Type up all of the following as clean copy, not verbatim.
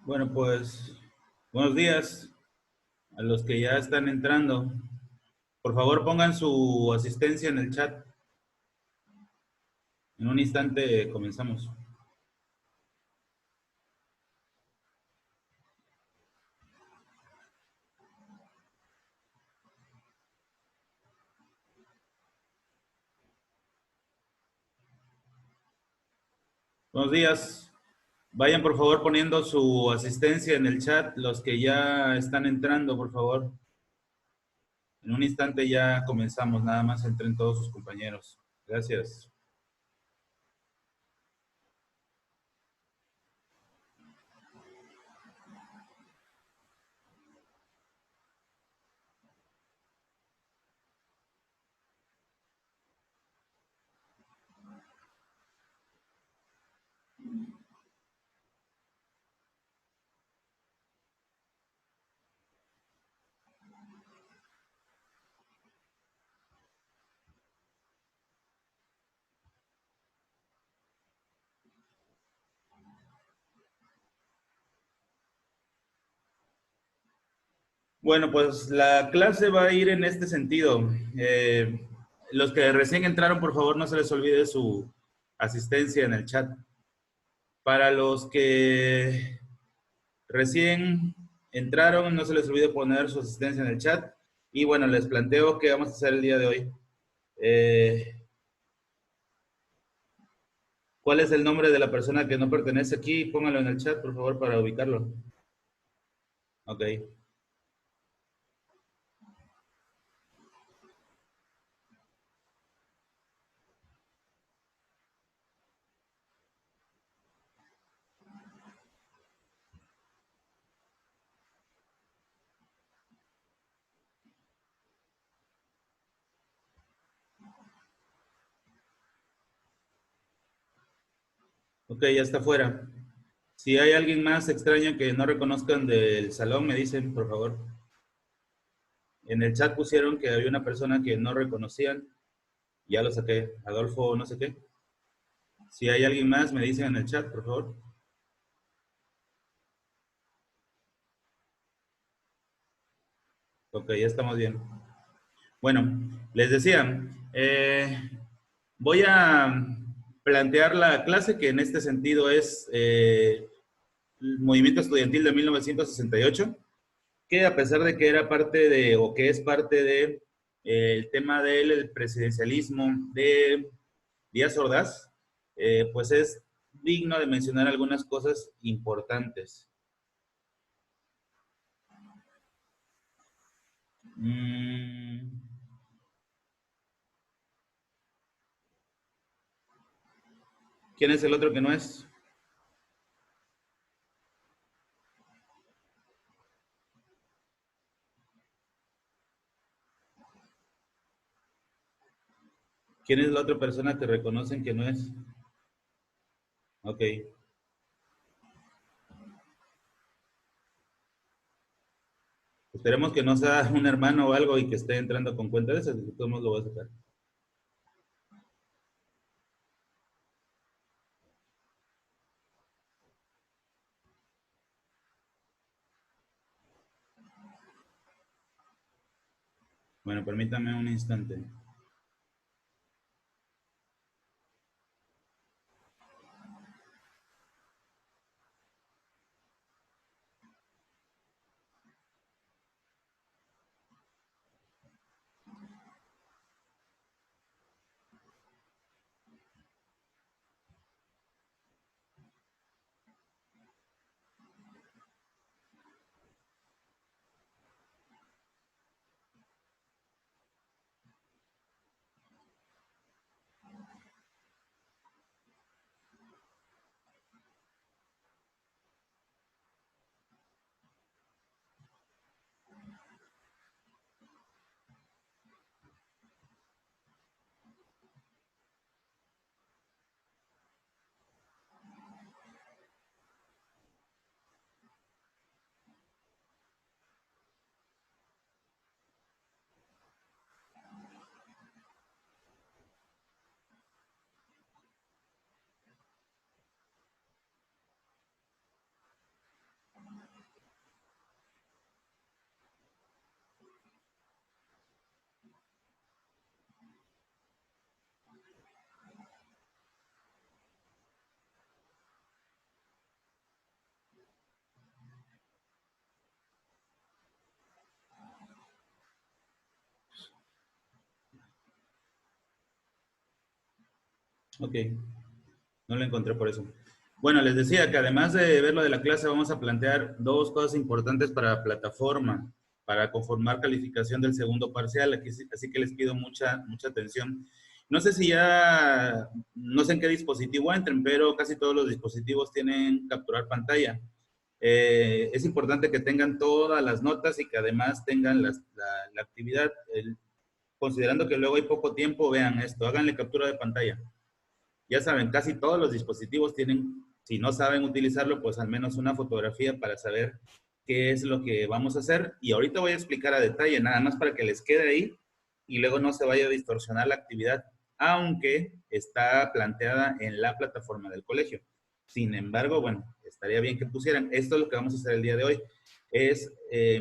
Bueno, pues buenos días a los que ya están entrando. Por favor, pongan su asistencia en el chat. En un instante comenzamos. Buenos días. Vayan por favor poniendo su asistencia en el chat, los que ya están entrando, por favor. En un instante ya comenzamos, nada más entren todos sus compañeros. Gracias. Bueno, pues la clase va a ir en este sentido. Los que recién entraron, por favor, no se les olvide su asistencia en el chat. Para los que recién entraron, no se les olvide poner su asistencia en el chat. Y bueno, les planteo qué vamos a hacer el día de hoy. Eh, ¿Cuál es el nombre de la persona que no pertenece aquí? Pónganlo en el chat, por favor, para ubicarlo. Ok. Ok, ya está fuera. Si hay alguien más extraño que no reconozcan del salón, me dicen, por favor. En el chat pusieron que había una persona que no reconocían. Ya lo saqué. Adolfo, no sé qué. Si hay alguien más, me dicen en el chat, por favor. Ok, ya estamos bien. Bueno, les decía, voy a plantear la clase que en este sentido es el movimiento estudiantil de 1968, que a pesar de que era parte de, o que es parte de, el tema del presidencialismo de Díaz Ordaz, pues es digno de mencionar algunas cosas importantes. Mm, ¿Quién es el otro que no es? ¿Quién es la otra persona que reconocen que no es? Ok. Esperemos que no sea un hermano o algo y que esté entrando con cuenta de esas, de todos modos lo voy a sacar. Bueno, permítame un instante. Ok, no lo encontré por eso. Bueno, les decía que además de ver lo de la clase, vamos a plantear dos cosas importantes para la plataforma, para conformar calificación del segundo parcial. Aquí, así que les pido mucha atención. No sé si ya, no sé en qué dispositivo entren, pero casi todos los dispositivos tienen capturar pantalla. Es importante que tengan todas las notas y que además tengan la actividad. Considerando que luego hay poco tiempo, vean esto, háganle captura de pantalla. Ya saben, casi todos los dispositivos tienen, si no saben utilizarlo, pues al menos una fotografía para saber qué es lo que vamos a hacer. Y ahorita voy a explicar a detalle, nada más para que les quede ahí y luego no se vaya a distorsionar la actividad, aunque está planteada en la plataforma del colegio. Sin embargo, bueno, estaría bien que pusieran, esto es lo que vamos a hacer el día de hoy, es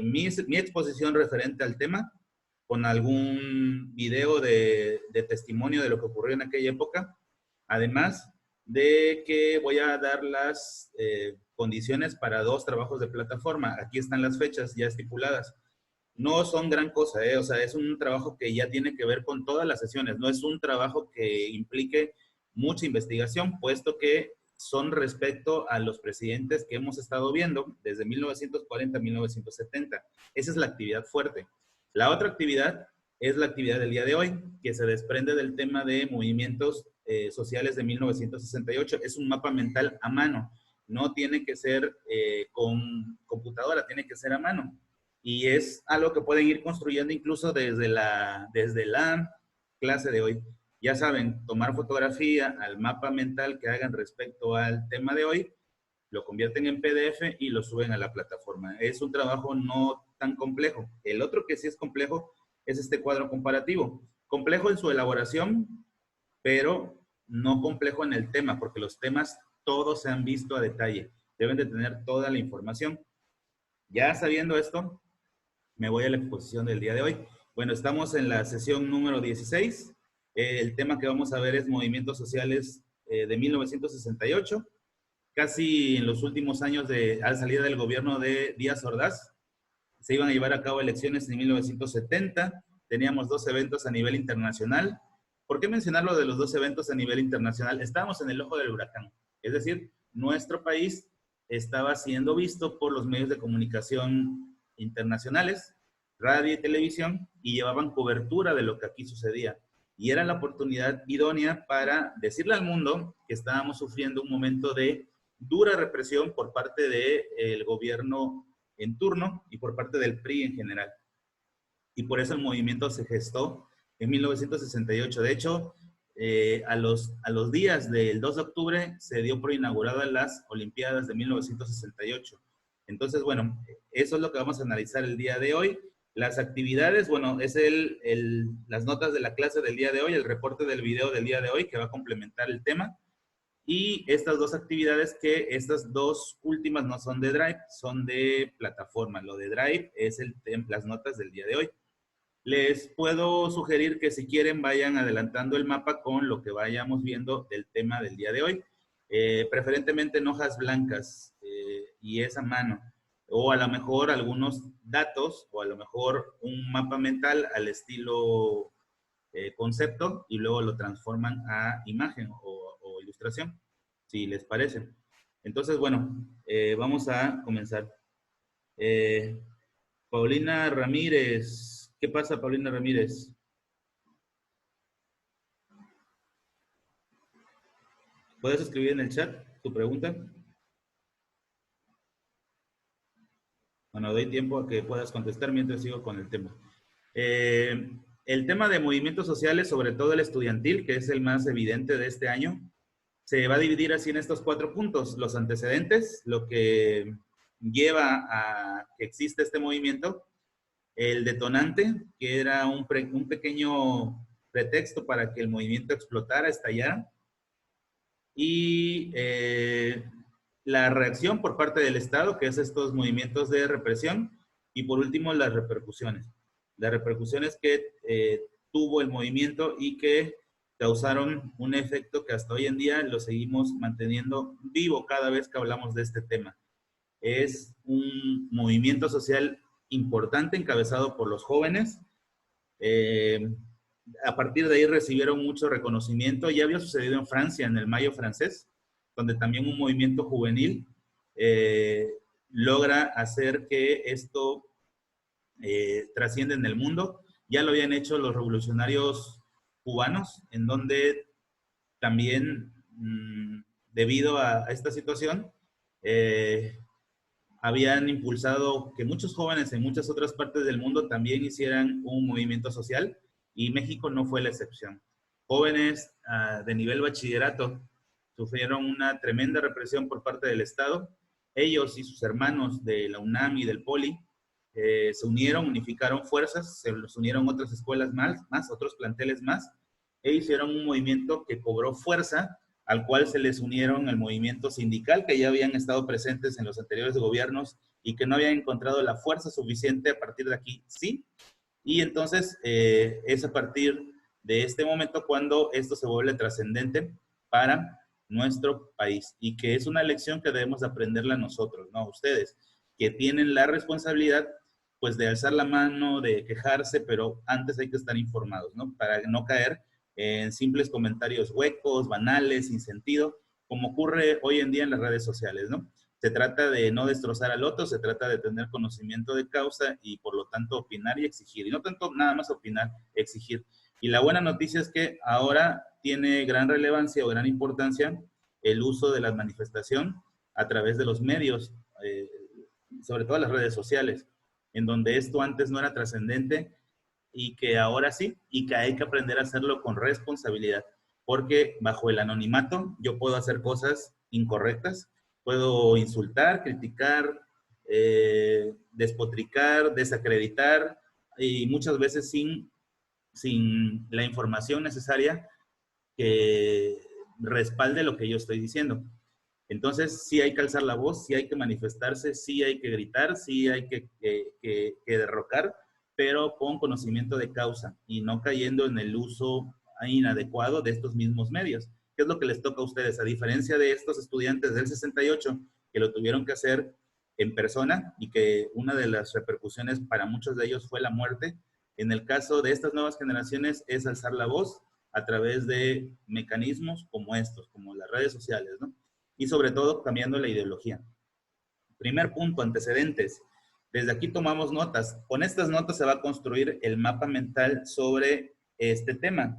mi exposición referente al tema, con algún video de testimonio de lo que ocurrió en aquella época. Además de que voy a dar las condiciones para dos trabajos de plataforma. Aquí están las fechas ya estipuladas. No son gran cosa, ¿eh? O sea, es un trabajo que ya tiene que ver con todas las sesiones. No es un trabajo que implique mucha investigación, puesto que son respecto a los presidentes que hemos estado viendo desde 1940 a 1970. Esa es la actividad fuerte. La otra actividad es la actividad del día de hoy, que se desprende del tema de movimientos sociales de 1968. Es un mapa mental a mano. No tiene que ser con computadora, tiene que ser a mano. Y es algo que pueden ir construyendo incluso desde la clase de hoy. Ya saben, tomar fotografía al mapa mental que hagan respecto al tema de hoy, lo convierten en PDF y lo suben a la plataforma. Es un trabajo no tan complejo. El otro que sí es complejo es este cuadro comparativo. Complejo en su elaboración, pero no complejo en el tema, porque los temas todos se han visto a detalle. Deben de tener toda la información. Ya sabiendo esto, me voy a la exposición del día de hoy. Bueno, estamos en la sesión número 16. El tema que vamos a ver es movimientos sociales de 1968, casi en los últimos años de la salida del gobierno de Díaz Ordaz. Se iban a llevar a cabo elecciones en 1970. Teníamos dos eventos a nivel internacional. ¿Por qué mencionar lo de los dos eventos a nivel internacional? Estábamos en el ojo del huracán. Es decir, nuestro país estaba siendo visto por los medios de comunicación internacionales, radio y televisión, y llevaban cobertura de lo que aquí sucedía. Y era la oportunidad idónea para decirle al mundo que estábamos sufriendo un momento de dura represión por parte del gobierno en turno y por parte del PRI en general. Y por eso el movimiento se gestó en 1968. De hecho, a los días del 2 de octubre se dio por inauguradas las Olimpiadas de 1968. Entonces, bueno, eso es lo que vamos a analizar el día de hoy. Las actividades, bueno, es las notas de la clase del día de hoy, el reporte del video del día de hoy que va a complementar el tema. Y estas dos actividades, que estas dos últimas no son de Drive, son de plataforma. Lo de Drive es las notas del día de hoy. Les puedo sugerir que si quieren vayan adelantando el mapa con lo que vayamos viendo del tema del día de hoy. Preferentemente en hojas blancas y es a mano. O a lo mejor algunos datos o a lo mejor un mapa mental al estilo concepto y luego lo transforman a imagen o ilustración, si les parece. Entonces, bueno, vamos a comenzar. Eh, Paulina Ramírez. ¿Qué pasa, Paulina Ramírez? ¿Puedes escribir en el chat tu pregunta? Bueno, doy tiempo a que puedas contestar mientras sigo con el tema. Eh, el tema de movimientos sociales, sobre todo el estudiantil, que es el más evidente de este año, se va a dividir así en estos 4 puntos. Los antecedentes, lo que lleva a que exista este movimiento, el detonante, que era un pequeño pretexto para que el movimiento explotara, estallara, y la reacción por parte del Estado, que es estos movimientos de represión, y por último las repercusiones. Las repercusiones que tuvo el movimiento y que causaron un efecto que hasta hoy en día lo seguimos manteniendo vivo cada vez que hablamos de este tema. Es un movimiento social importante encabezado por los jóvenes, A partir de ahí recibieron mucho reconocimiento. Ya había sucedido en Francia, en el Mayo francés, donde también un movimiento juvenil eh, logra hacer que esto trascienda en el mundo. Ya lo habían hecho los revolucionarios cubanos, en donde también, debido a esta situación, eh, habían impulsado que muchos jóvenes en muchas otras partes del mundo también hicieran un movimiento social, y México no fue la excepción. Jóvenes de nivel bachillerato sufrieron una tremenda represión por parte del Estado. Ellos y sus hermanos de la UNAM y del Poli se unieron, unificaron fuerzas, se les unieron otras escuelas más, otros planteles más, e hicieron un movimiento que cobró fuerza, al cual se les unieron el movimiento sindical, que ya habían estado presentes en los anteriores gobiernos y que no habían encontrado la fuerza suficiente. A partir de aquí, sí. Y entonces es a partir de este momento cuando esto se vuelve trascendente para nuestro país, y que es una lección que debemos aprenderla nosotros, ¿no? Ustedes, que tienen la responsabilidad, pues, de alzar la mano, de quejarse, pero antes hay que estar informados, ¿no? Para no caer en simples comentarios huecos, banales, sin sentido, como ocurre hoy en día en las redes sociales, ¿no? Se trata de no destrozar al otro, se trata de tener conocimiento de causa y por lo tanto opinar y exigir. Y no tanto nada más opinar, exigir. Y la buena noticia es que ahora tiene gran relevancia o gran importancia el uso de la manifestación a través de los medios, sobre todo las redes sociales, en donde esto antes no era trascendente y que ahora sí, y que hay que aprender a hacerlo con responsabilidad, porque bajo el anonimato yo puedo hacer cosas incorrectas, puedo insultar, criticar, despotricar, desacreditar, y muchas veces sin la información necesaria que respalde lo que yo estoy diciendo. Entonces, sí hay que alzar la voz, sí hay que manifestarse, sí hay que gritar, sí hay que derrocar, pero con conocimiento de causa y no cayendo en el uso inadecuado de estos mismos medios. ¿Qué es lo que les toca a ustedes? A diferencia de estos estudiantes del 68, que lo tuvieron que hacer en persona y que una de las repercusiones para muchos de ellos fue la muerte, en el caso de estas nuevas generaciones es alzar la voz a través de mecanismos como estos, como las redes sociales, ¿no? Y sobre todo cambiando la ideología. Primer punto, antecedentes. Desde aquí tomamos notas. Con estas notas se va a construir el mapa mental sobre este tema,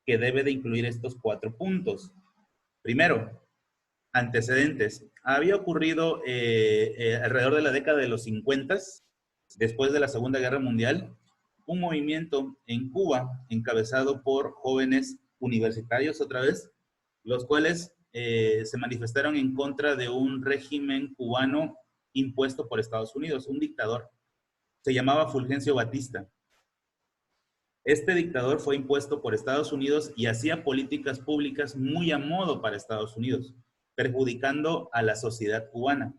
que debe de incluir estos 4 puntos. Primero, antecedentes. Había ocurrido alrededor de la década de los 50, después de la Segunda Guerra Mundial, un movimiento en Cuba encabezado por jóvenes universitarios otra vez, los cuales se manifestaron en contra de un régimen cubano impuesto por Estados Unidos, un dictador. Se llamaba Fulgencio Batista. Este dictador fue impuesto por Estados Unidos y hacía políticas públicas muy a modo para Estados Unidos, perjudicando a la sociedad cubana.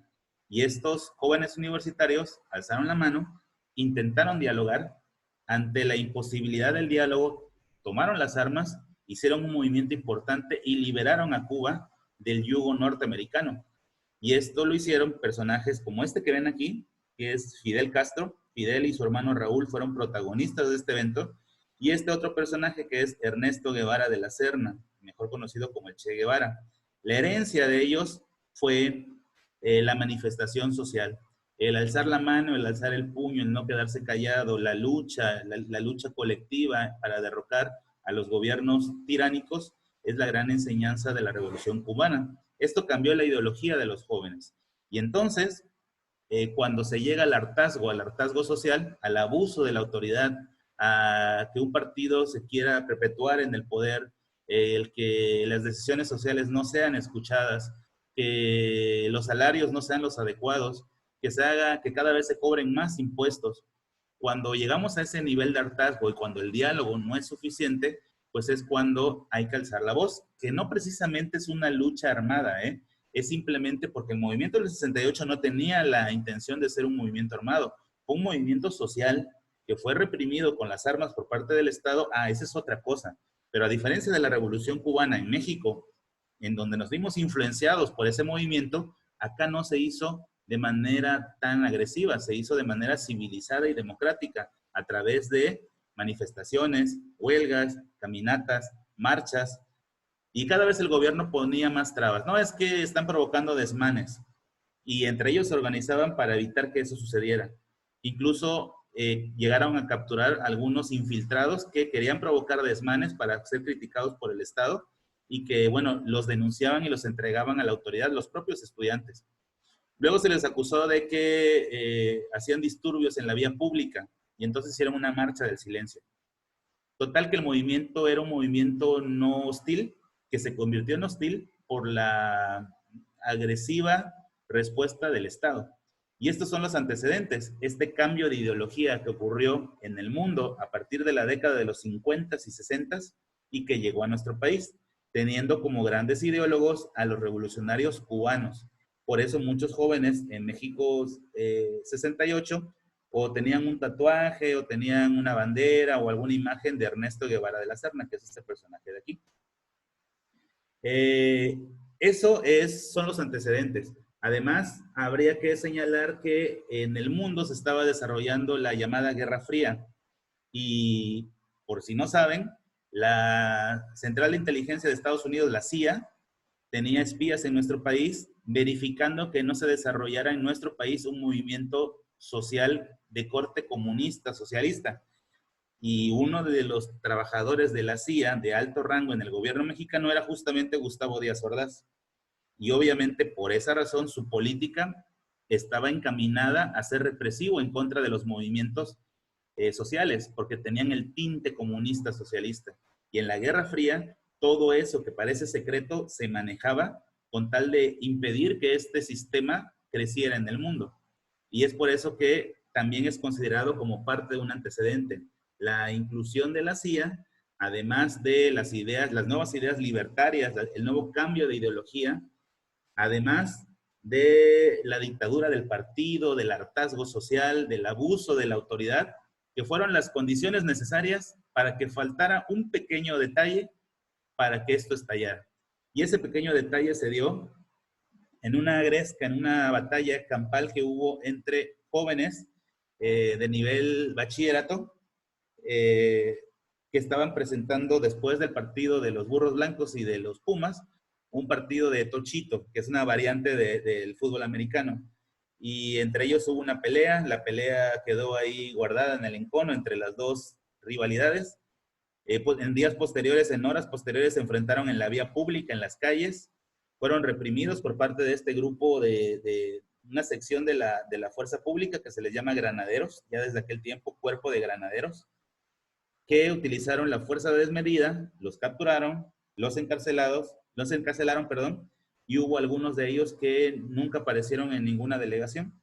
Y estos jóvenes universitarios alzaron la mano, intentaron dialogar. Ante la imposibilidad del diálogo, tomaron las armas, hicieron un movimiento importante y liberaron a Cuba del yugo norteamericano. Y esto lo hicieron personajes como este que ven aquí, que es Fidel Castro. Fidel y su hermano Raúl fueron protagonistas de este evento. Y este otro personaje que es Ernesto Guevara de la Serna, mejor conocido como el Che Guevara. La herencia de ellos fue la manifestación social, el alzar la mano, el alzar el puño, el no quedarse callado, la lucha colectiva para derrocar a los gobiernos tiránicos, es la gran enseñanza de la Revolución Cubana. Esto cambió la ideología de los jóvenes. Y entonces, cuando se llega al hartazgo social, al abuso de la autoridad, a que un partido se quiera perpetuar en el poder, el que las decisiones sociales no sean escuchadas, que los salarios no sean los adecuados, que se haga, que cada vez se cobren más impuestos. Cuando llegamos a ese nivel de hartazgo y cuando el diálogo no es suficiente, pues es cuando hay que alzar la voz, que no precisamente es una lucha armada, es simplemente porque el movimiento del 68 no tenía la intención de ser un movimiento armado, fue un movimiento social que fue reprimido con las armas por parte del Estado. Esa es otra cosa. Pero a diferencia de la Revolución Cubana en México, en donde nos vimos influenciados por ese movimiento, acá no se hizo de manera tan agresiva, se hizo de manera civilizada y democrática, a través de manifestaciones, huelgas, caminatas, marchas, y cada vez el gobierno ponía más trabas. No, es que están provocando desmanes, y entre ellos se organizaban para evitar que eso sucediera. Incluso llegaron a capturar algunos infiltrados que querían provocar desmanes para ser criticados por el Estado y que, bueno, los denunciaban y los entregaban a la autoridad, los propios estudiantes. Luego se les acusó de que hacían disturbios en la vía pública y entonces hicieron una marcha del silencio. Total que el movimiento era un movimiento no hostil, que se convirtió en hostil por la agresiva respuesta del Estado. Y estos son los antecedentes, este cambio de ideología que ocurrió en el mundo a partir de la década de los 50 y 60 y que llegó a nuestro país, teniendo como grandes ideólogos a los revolucionarios cubanos. Por eso muchos jóvenes en México 68 o tenían un tatuaje o tenían una bandera o alguna imagen de Ernesto Guevara de la Serna, que es este personaje de aquí. Son los antecedentes. Además, habría que señalar que en el mundo se estaba desarrollando la llamada Guerra Fría. Y por si no saben, la Central de Inteligencia de Estados Unidos, la CIA, tenía espías en nuestro país verificando que no se desarrollara en nuestro país un movimiento social de corte comunista, socialista. Y uno de los trabajadores de la CIA de alto rango en el gobierno mexicano era justamente Gustavo Díaz Ordaz. Y obviamente por esa razón su política estaba encaminada a ser represivo en contra de los movimientos sociales, porque tenían el tinte comunista socialista. Y en la Guerra Fría, todo eso que parece secreto se manejaba con tal de impedir que este sistema creciera en el mundo. Y es por eso que también es considerado como parte de un antecedente. La inclusión de la CIA, además de las ideas, las nuevas ideas libertarias, el nuevo cambio de ideología, además de la dictadura del partido, del hartazgo social, del abuso de la autoridad, que fueron las condiciones necesarias para que faltara un pequeño detalle para que esto estallara. Y ese pequeño detalle se dio en una gresca, en una batalla campal que hubo entre jóvenes de nivel bachillerato, que estaban presentando después del partido de los Burros Blancos y de los Pumas, un partido de tochito, que es una variante del fútbol americano. Y entre ellos hubo una pelea, la pelea quedó ahí guardada en el encono entre las dos rivalidades. En días posteriores, en horas posteriores, se enfrentaron en la vía pública, en las calles, fueron reprimidos por parte de este grupo de una sección de la fuerza pública que se les llama granaderos, ya desde aquel tiempo, cuerpo de granaderos, que utilizaron la fuerza desmedida, los capturaron, los encarcelaron, perdón, y hubo algunos de ellos que nunca aparecieron en ninguna delegación.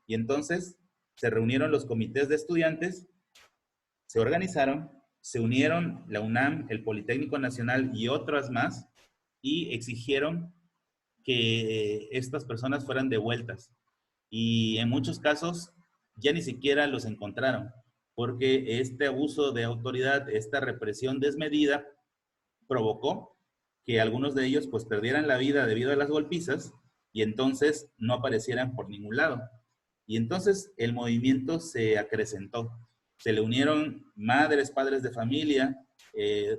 Y entonces se reunieron los comités de estudiantes, se organizaron, se unieron la UNAM, el Politécnico Nacional y otras más, y exigieron que estas personas fueran devueltas. Y en muchos casos ya ni siquiera los encontraron, porque este abuso de autoridad, esta represión desmedida, provocó que algunos de ellos pues perdieran la vida debido a las golpizas y entonces no aparecieran por ningún lado. Y entonces el movimiento se acrecentó. Se le unieron madres, padres de familia,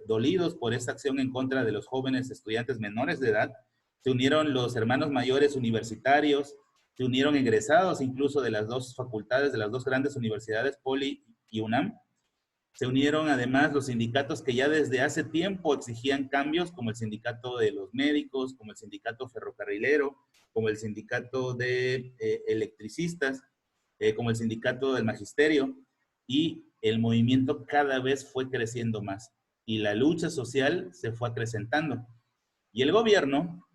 dolidos por esta acción en contra de los jóvenes estudiantes menores de edad. Se unieron los hermanos mayores universitarios, se unieron egresados incluso de las dos facultades, de las dos grandes universidades, Poli y UNAM. Se unieron además los sindicatos que ya desde hace tiempo exigían cambios, como el sindicato de los médicos, como el sindicato ferrocarrilero, como el sindicato de electricistas, como el sindicato del magisterio, y el movimiento cada vez fue creciendo más y la lucha social se fue acrecentando. Y el gobierno,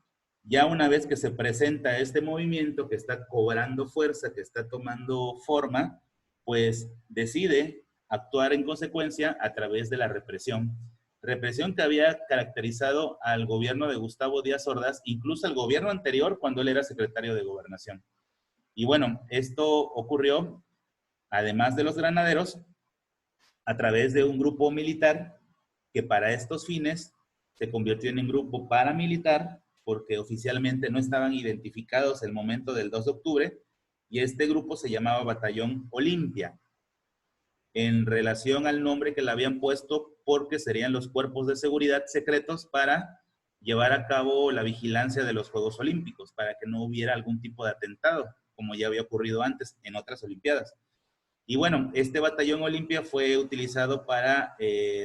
ya una vez que se presenta este movimiento que está cobrando fuerza, que está tomando forma, pues decide actuar en consecuencia a través de la represión. Represión que había caracterizado al gobierno de Gustavo Díaz Ordaz, incluso al gobierno anterior cuando él era secretario de Gobernación. Y bueno, esto ocurrió, además de los granaderos, a través de un grupo militar que para estos fines se convirtió en un grupo paramilitar porque oficialmente no estaban identificados el momento del 2 de octubre y este grupo se llamaba Batallón Olimpia. en relación al nombre que le habían puesto, porque serían los cuerpos de seguridad secretos para llevar a cabo la vigilancia de los Juegos Olímpicos, para que no hubiera algún tipo de atentado, como ya había ocurrido antes en otras Olimpiadas. Y bueno, este batallón Olimpia fue utilizado para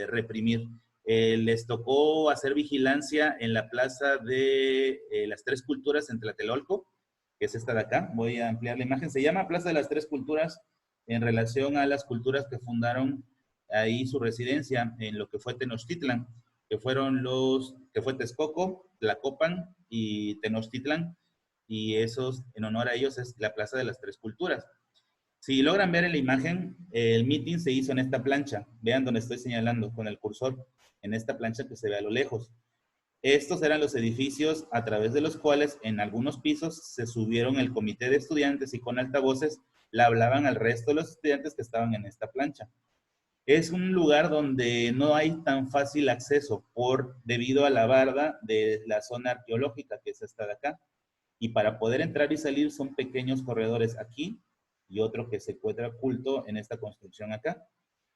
reprimir. Les tocó hacer vigilancia en la plaza de las Tres Culturas en Tlatelolco, que es esta de acá. Voy a ampliar la imagen. Se llama Plaza de las Tres Culturas en relación a las culturas que fundaron ahí su residencia en lo que fue Tenochtitlan, que fue Texcoco, Tlacopan y Tenochtitlan, y esos, en honor a ellos, es la Plaza de las Tres Culturas. Si logran ver en la imagen, el meeting se hizo en esta plancha. Vean donde estoy señalando con el cursor, en esta plancha que se ve a lo lejos. Estos eran los edificios a través de los cuales en algunos pisos se subieron el comité de estudiantes y con altavoces le hablaban al resto de los estudiantes que estaban en esta plancha. Es un lugar donde no hay tan fácil acceso debido a la barda de la zona arqueológica que es esta de acá. Y para poder entrar y salir son pequeños corredores aquí y otro que se encuentra oculto en esta construcción acá,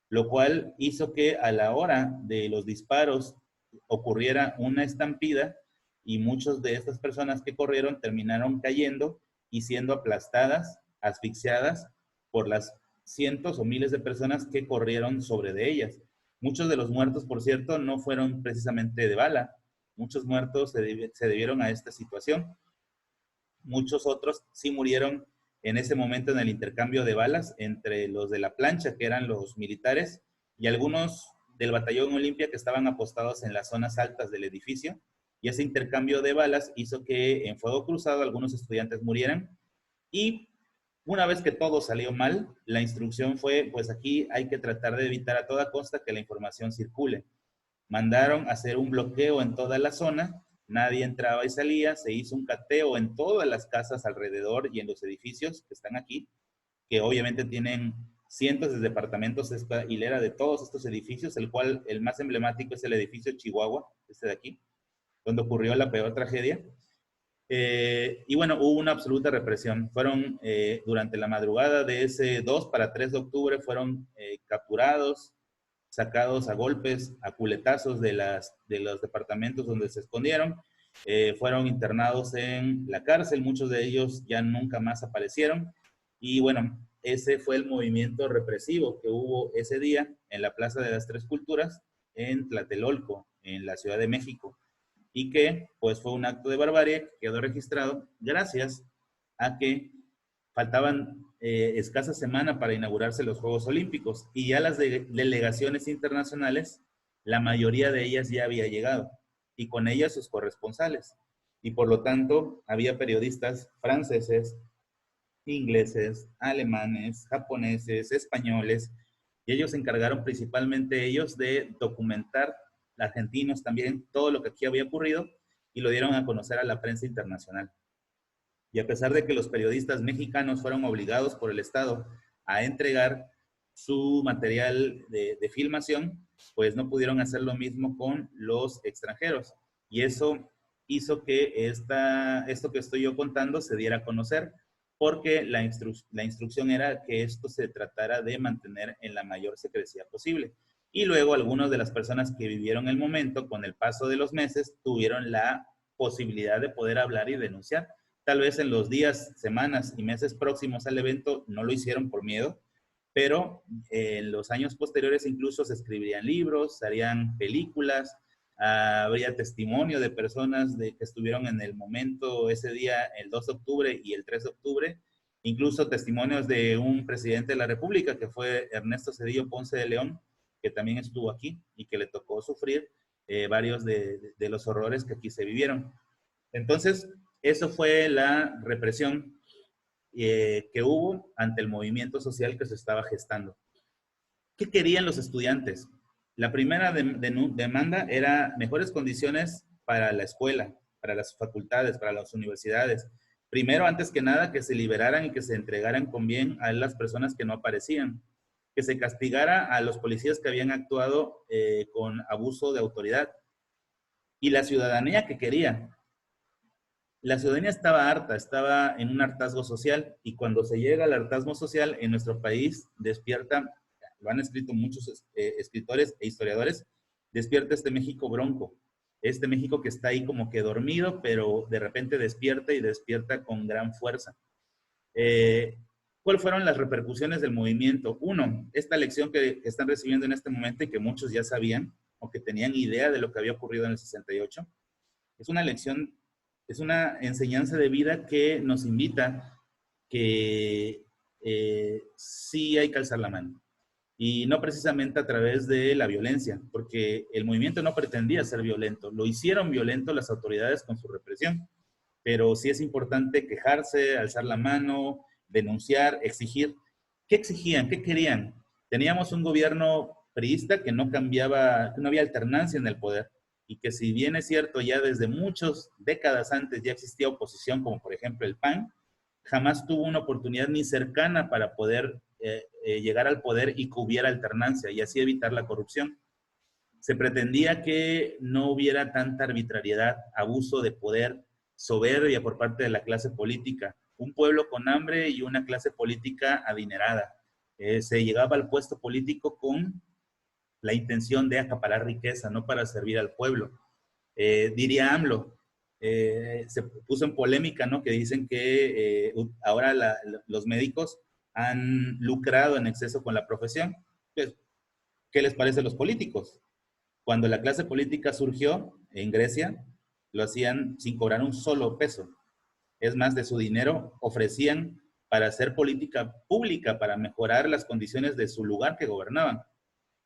lo cual hizo que a la hora de los disparos ocurriera una estampida y muchas de estas personas que corrieron terminaron cayendo y siendo aplastadas, asfixiadas por las cientos o miles de personas que corrieron sobre de ellas. Muchos de los muertos, por cierto, no fueron precisamente de bala. Muchos muertos se debieron a esta situación. Muchos otros sí murieron en ese momento en el intercambio de balas entre los de la plancha, que eran los militares, y algunos del batallón Olimpia que estaban apostados en las zonas altas del edificio. Y ese intercambio de balas hizo que en fuego cruzado algunos estudiantes murieran. Y una vez que todo salió mal, la instrucción fue, pues aquí hay que tratar de evitar a toda costa que la información circule. Mandaron a hacer un bloqueo en toda la zona, nadie entraba y salía, se hizo un cateo en todas las casas alrededor y en los edificios que están aquí, que obviamente tienen cientos de departamentos, esta hilera de todos estos edificios, el cual el más emblemático es el edificio Chihuahua, este de aquí, donde ocurrió la peor tragedia. Y bueno, hubo una absoluta represión. Fueron, durante la madrugada de ese 2 para 3 de octubre, fueron capturados, sacados a golpes, a culetazos de los departamentos donde se escondieron. Fueron internados en la cárcel, muchos de ellos ya nunca más aparecieron. Y bueno, ese fue el movimiento represivo que hubo ese día en la Plaza de las Tres Culturas, en Tlatelolco, en la Ciudad de México. Y que pues fue un acto de barbarie que quedó registrado gracias a que faltaban escasa semana para inaugurarse los Juegos Olímpicos y ya las delegaciones internacionales, la mayoría de ellas ya había llegado y con ellas sus corresponsales. Y por lo tanto, había periodistas franceses, ingleses, alemanes, japoneses, españoles, y ellos se encargaron principalmente ellos de documentar, argentinos también, todo lo que aquí había ocurrido y lo dieron a conocer a la prensa internacional. Y a pesar de que los periodistas mexicanos fueron obligados por el Estado a entregar su material de filmación, pues no pudieron hacer lo mismo con los extranjeros. Y eso hizo que esto que estoy yo contando se diera a conocer, porque la instrucción era que esto se tratara de mantener en la mayor secrecía posible. Y luego algunas de las personas que vivieron el momento, con el paso de los meses, tuvieron la posibilidad de poder hablar y denunciar. Tal vez en los días, semanas y meses próximos al evento no lo hicieron por miedo, pero en los años posteriores incluso se escribirían libros, se harían películas, habría testimonio de personas que estuvieron en el momento ese día, el 2 de octubre y el 3 de octubre, incluso testimonios de un presidente de la República que fue Ernesto Zedillo Ponce de León, que también estuvo aquí y que le tocó sufrir varios de los horrores que aquí se vivieron. Entonces, eso fue la represión que hubo ante el movimiento social que se estaba gestando. ¿Qué querían los estudiantes? La primera demanda era mejores condiciones para la escuela, para las facultades, para las universidades. Primero, antes que nada, que se liberaran y que se entregaran con bien a las personas que no aparecían. Que se castigara a los policías que habían actuado con abuso de autoridad. Y la ciudadanía que quería. La ciudadanía estaba harta, estaba en un hartazgo social y cuando se llega al hartazgo social en nuestro país despierta lo han escrito muchos escritores e historiadores, despierta este México bronco, este México que está ahí como que dormido, pero de repente despierta y despierta con gran fuerza. ¿Cuáles fueron las repercusiones del movimiento? Uno, esta lección que están recibiendo en este momento y que muchos ya sabían o que tenían idea de lo que había ocurrido en el 68, es una lección, es una enseñanza de vida que nos invita que sí hay que alzar la mano. Y no precisamente a través de la violencia, porque el movimiento no pretendía ser violento. Lo hicieron violento las autoridades con su represión, pero sí es importante quejarse, alzar la mano, denunciar, exigir. ¿Qué exigían? ¿Qué querían? Teníamos un gobierno priista que no cambiaba, que no había alternancia en el poder y que si bien es cierto ya desde muchas décadas antes ya existía oposición, como por ejemplo el PAN, jamás tuvo una oportunidad ni cercana para poder llegar al poder y que hubiera alternancia y así evitar la corrupción. Se pretendía que no hubiera tanta arbitrariedad, abuso de poder, soberbia por parte de la clase política, un pueblo con hambre y una clase política adinerada. Se llegaba al puesto político con la intención de acaparar riqueza, no para servir al pueblo. Diría AMLO, se puso en polémica, ¿no? Que dicen que ahora los médicos han lucrado en exceso con la profesión. Pues, ¿qué les parece a los políticos? Cuando la clase política surgió en Grecia, lo hacían sin cobrar un solo peso. Es más, de su dinero ofrecían para hacer política pública, para mejorar las condiciones de su lugar que gobernaban.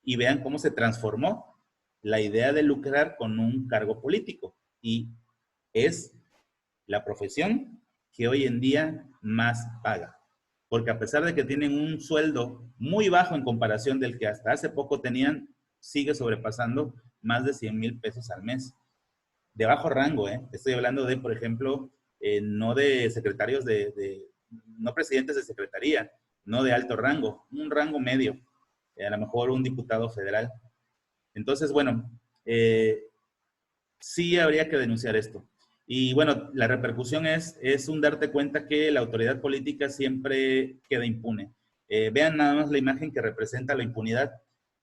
Y vean cómo se transformó la idea de lucrar con un cargo político. Y es la profesión que hoy en día más paga. Porque a pesar de que tienen un sueldo muy bajo en comparación del que hasta hace poco tenían, sigue sobrepasando más de 100,000 pesos al mes. De bajo rango, ¿eh? Estoy hablando de, por ejemplo, no de secretarios no presidentes de secretaría, no de alto rango, un rango medio, a lo mejor un diputado federal. Entonces, bueno, sí habría que denunciar esto. Y bueno, la repercusión es un darte cuenta que la autoridad política siempre queda impune. Vean nada más la imagen que representa la impunidad.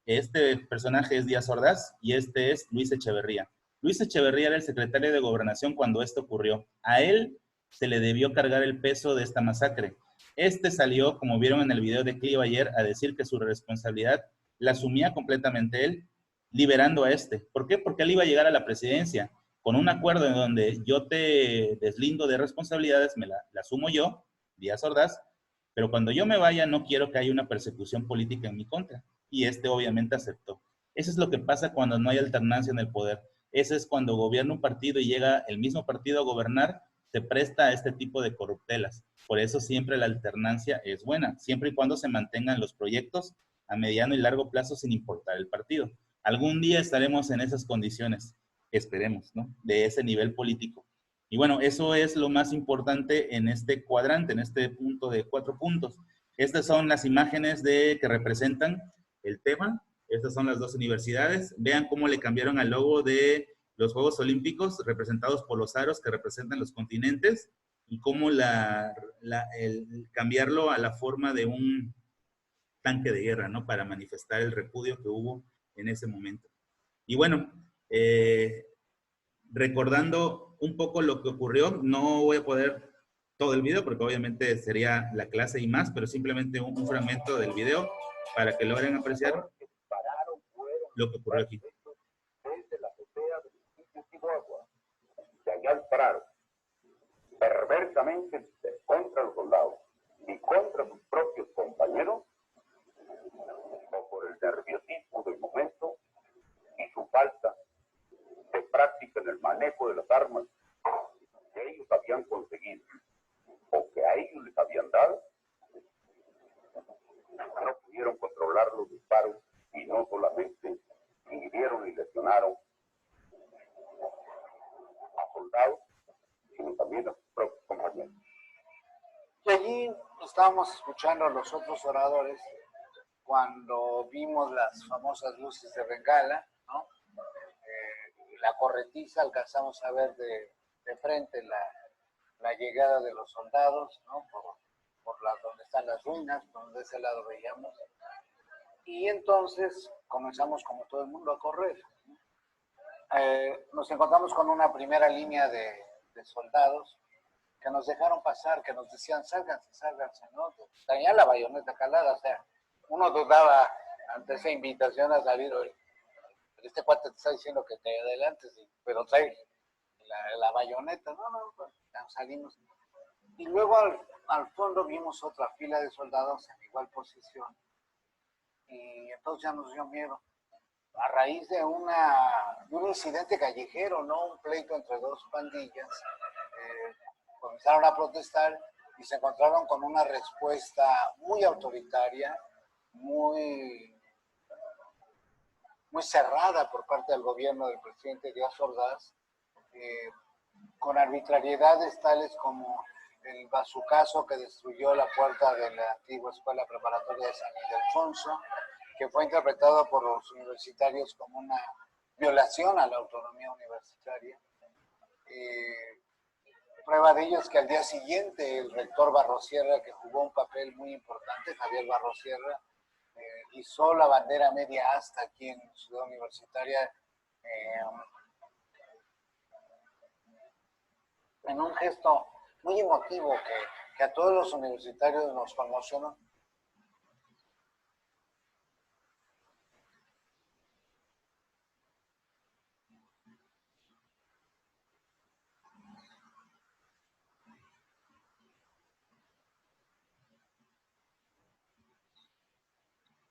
Este personaje es Díaz Ordaz y este es Luis Echeverría. Luis Echeverría era el secretario de Gobernación cuando esto ocurrió. A él se le debió cargar el peso de esta masacre. Este salió, como vieron en el video de Clio ayer, a decir que su responsabilidad la asumía completamente él, liberando a este. ¿Por qué? Porque él iba a llegar a la presidencia con un acuerdo en donde yo te deslindo de responsabilidades, la asumo yo, Díaz Ordaz, pero cuando yo me vaya no quiero que haya una persecución política en mi contra. Y este obviamente aceptó. Eso es lo que pasa cuando no hay alternancia en el poder. Eso es cuando gobierna un partido y llega el mismo partido a gobernar, se presta a este tipo de corruptelas. Por eso siempre la alternancia es buena, siempre y cuando se mantengan los proyectos a mediano y largo plazo sin importar el partido. Algún día estaremos en esas condiciones, esperemos, ¿no? De ese nivel político. Y bueno, eso es lo más importante en este cuadrante, en este punto de 4 puntos. Estas son las imágenes que representan el tema. Estas son las dos universidades. Vean cómo le cambiaron al logo de los Juegos Olímpicos, representados por los aros que representan los continentes, y cómo el cambiarlo a la forma de un tanque de guerra, ¿no? Para manifestar el repudio que hubo en ese momento. Y bueno, recordando un poco lo que ocurrió, no voy a poder todo el video porque obviamente sería la clase y más, pero simplemente un fragmento del video para que logren apreciar lo que ocurrió aquí. Desde la azotea del edificio Chihuahua, se allá perversamente contra los soldados y contra sus propios compañeros, o por el nerviosismo del momento y su falta de práctica en el manejo de las armas que ellos habían conseguido o que a ellos les habían dado, no pudieron controlar los disparos y no solamente hirieron y lesionaron a soldados, sino también a sus propios compañeros. Y allí estábamos escuchando a los otros oradores cuando vimos las famosas luces de Bengala, ¿no? La corretiza, alcanzamos a ver de frente la llegada de los soldados, ¿no? Por donde están las ruinas, por de ese lado veíamos. Y entonces comenzamos como todo el mundo a correr. Nos encontramos con una primera línea de soldados que nos dejaron pasar, que nos decían, sálganse, sálganse, ¿no? Tenían la bayoneta calada, o sea, uno dudaba ante esa invitación a salir, oye, este cuate te está diciendo que te adelantes, pero trae la bayoneta, no, pues salimos. Y luego al fondo vimos otra fila de soldados en igual posición, y entonces ya nos dio miedo. A raíz de un incidente callejero, ¿no? Un pleito entre dos pandillas, comenzaron a protestar y se encontraron con una respuesta muy autoritaria, muy cerrada por parte del gobierno del presidente Díaz Ordaz, con arbitrariedades tales como el bazucazo que destruyó la puerta de la antigua escuela preparatoria de San Ildefonso, que fue interpretado por los universitarios como una violación a la autonomía universitaria. Prueba de ello es que al día siguiente el rector Barrosierra, que jugó un papel muy importante, Javier Barrosierra, izó la bandera media asta aquí en Ciudad Universitaria, en un gesto muy emotivo que a todos los universitarios nos conmocionó.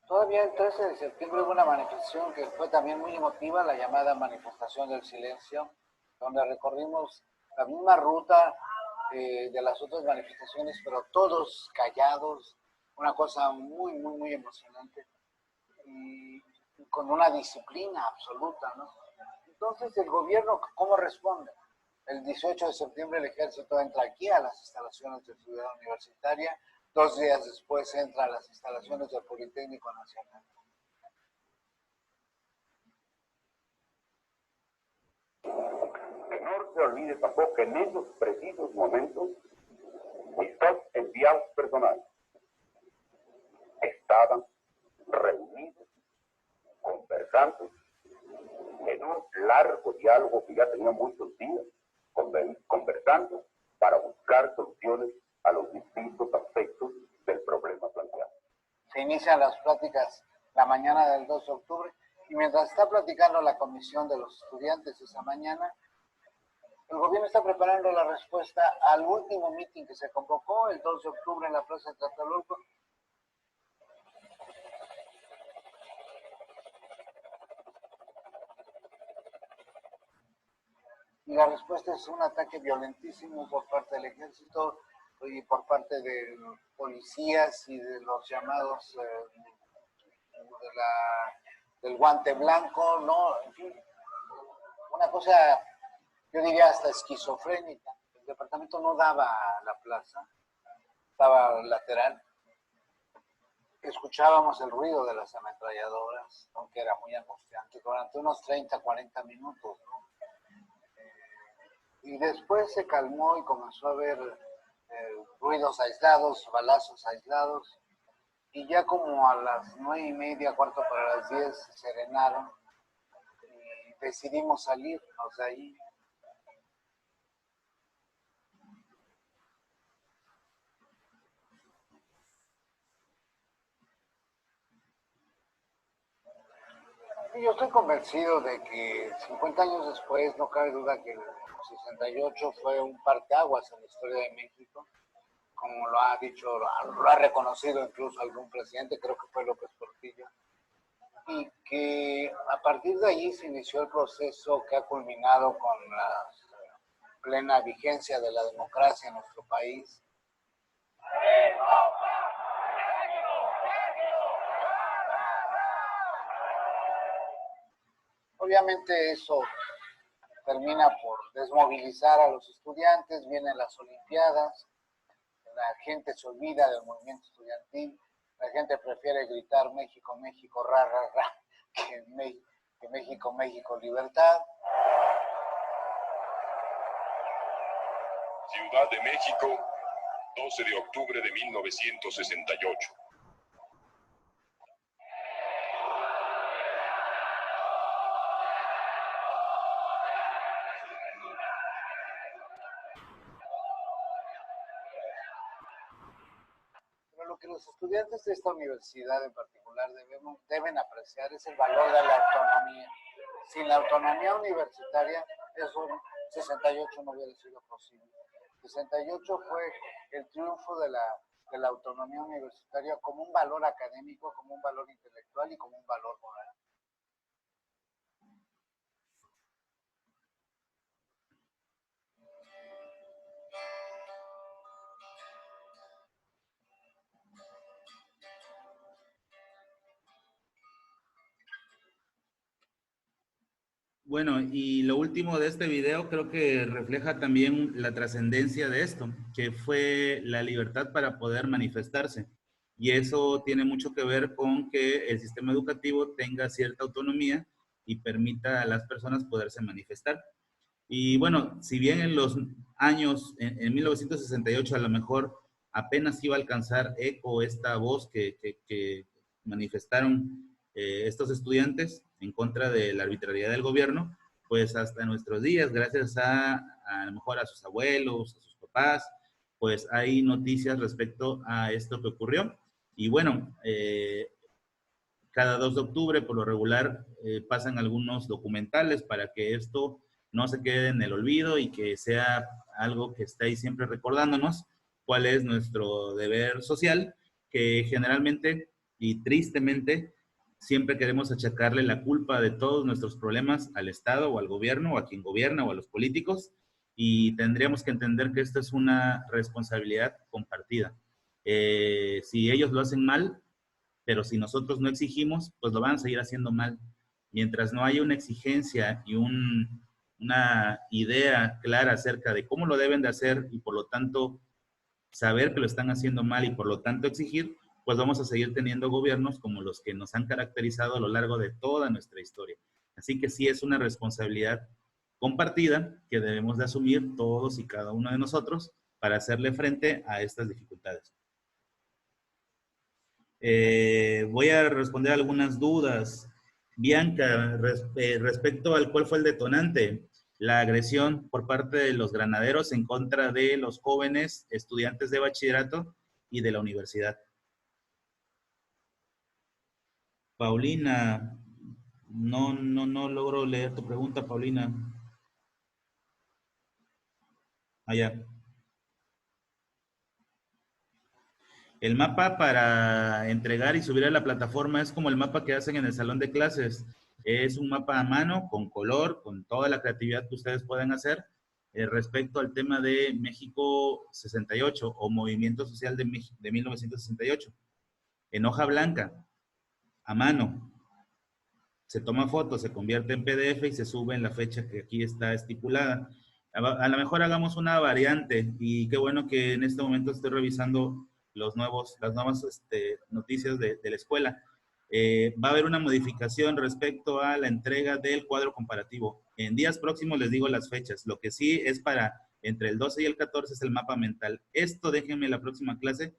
Todavía el 13 de septiembre hubo una manifestación que fue también muy emotiva, la llamada Manifestación del Silencio, donde recorrimos la misma ruta de las otras manifestaciones, pero todos callados, una cosa muy emocionante, y con una disciplina absoluta, ¿no? Entonces, ¿el gobierno cómo responde? El 18 de septiembre el ejército entra aquí a las instalaciones de Ciudad Universitaria, 2 días después entra a las instalaciones del Politécnico Nacional. Que no se olvide tampoco que en esos precisos momentos mis dos enviados personales estaban reunidos, conversando en un largo diálogo que ya tenía muchos días, conversando para buscar soluciones a los distintos aspectos del problema planteado. Se inician las pláticas la mañana del 2 de octubre y mientras está platicando la comisión de los estudiantes esa mañana, el gobierno está preparando la respuesta al último meeting que se convocó el 2 de octubre en la Plaza de Tlatelolco. Y la respuesta es un ataque violentísimo por parte del ejército y por parte de policías y de los llamados del guante blanco, ¿no? En fin, una cosa, yo diría hasta esquizofrénica. El departamento no daba a la plaza, estaba lateral. Escuchábamos el ruido de las ametralladoras, aunque era muy angustiante, durante unos 30, 40 minutos, ¿no? Y después se calmó y comenzó a haber ruidos aislados, balazos aislados, y ya como a las 9:30, 9:45, se serenaron y decidimos salirnos de ahí. Y yo estoy convencido de que 50 años después no cabe duda que el 68 fue un parteaguas en la historia de México, como lo ha dicho, lo ha reconocido incluso algún presidente, creo que fue López Portillo, y que a partir de allí se inició el proceso que ha culminado con la plena vigencia de la democracia en nuestro país. Obviamente eso termina por desmovilizar a los estudiantes, vienen las Olimpiadas, la gente se olvida del movimiento estudiantil, la gente prefiere gritar México, México, ra, ra, ra, que México, México, libertad. Ciudad de México, 12 de octubre de 1968. lo que los estudiantes de esta universidad en particular deben apreciar es el valor de la autonomía. Sin la autonomía universitaria, eso 68 no hubiera sido posible. 68 fue el triunfo de la autonomía universitaria como un valor académico, como un valor intelectual y como un valor moral. Bueno, y lo último de este video creo que refleja también la trascendencia de esto, que fue la libertad para poder manifestarse. Y eso tiene mucho que ver con que el sistema educativo tenga cierta autonomía y permita a las personas poderse manifestar. Y bueno, si bien en los años, en 1968 a lo mejor apenas iba a alcanzar eco esta voz que manifestaron estos estudiantes en contra de la arbitrariedad del gobierno, pues hasta nuestros días, gracias a lo mejor a sus abuelos, a sus papás, pues hay noticias respecto a esto que ocurrió. Y bueno, cada 2 de octubre, por lo regular, pasan algunos documentales para que esto no se quede en el olvido y que sea algo que esté ahí siempre recordándonos cuál es nuestro deber social, que generalmente y tristemente siempre queremos achacarle la culpa de todos nuestros problemas al Estado o al gobierno o a quien gobierna o a los políticos, y tendríamos que entender que esto es una responsabilidad compartida. Si ellos lo hacen mal, pero si nosotros no exigimos, pues lo van a seguir haciendo mal. Mientras no haya una exigencia y una idea clara acerca de cómo lo deben de hacer y por lo tanto saber que lo están haciendo mal y por lo tanto exigir, pues vamos a seguir teniendo gobiernos como los que nos han caracterizado a lo largo de toda nuestra historia. Así que sí es una responsabilidad compartida que debemos de asumir todos y cada uno de nosotros para hacerle frente a estas dificultades. Voy a responder algunas dudas. Bianca, respecto al cuál fue el detonante, la agresión por parte de los granaderos en contra de los jóvenes estudiantes de bachillerato y de la universidad. Paulina, no logro leer tu pregunta, Paulina. Allá. El mapa para entregar y subir a la plataforma es como el mapa que hacen en el salón de clases. Es un mapa a mano, con color, con toda la creatividad que ustedes pueden hacer respecto al tema de México 68 o Movimiento Social de 1968. En hoja blanca, a mano. Se toma foto, se convierte en PDF y se sube en la fecha que aquí está estipulada. A lo mejor hagamos una variante y qué bueno que en este momento estoy revisando las nuevas noticias de la escuela. Va a haber una modificación respecto a la entrega del cuadro comparativo. En días próximos les digo las fechas. Lo que sí es para entre el 12 y el 14 es el mapa mental. Esto déjenme la próxima clase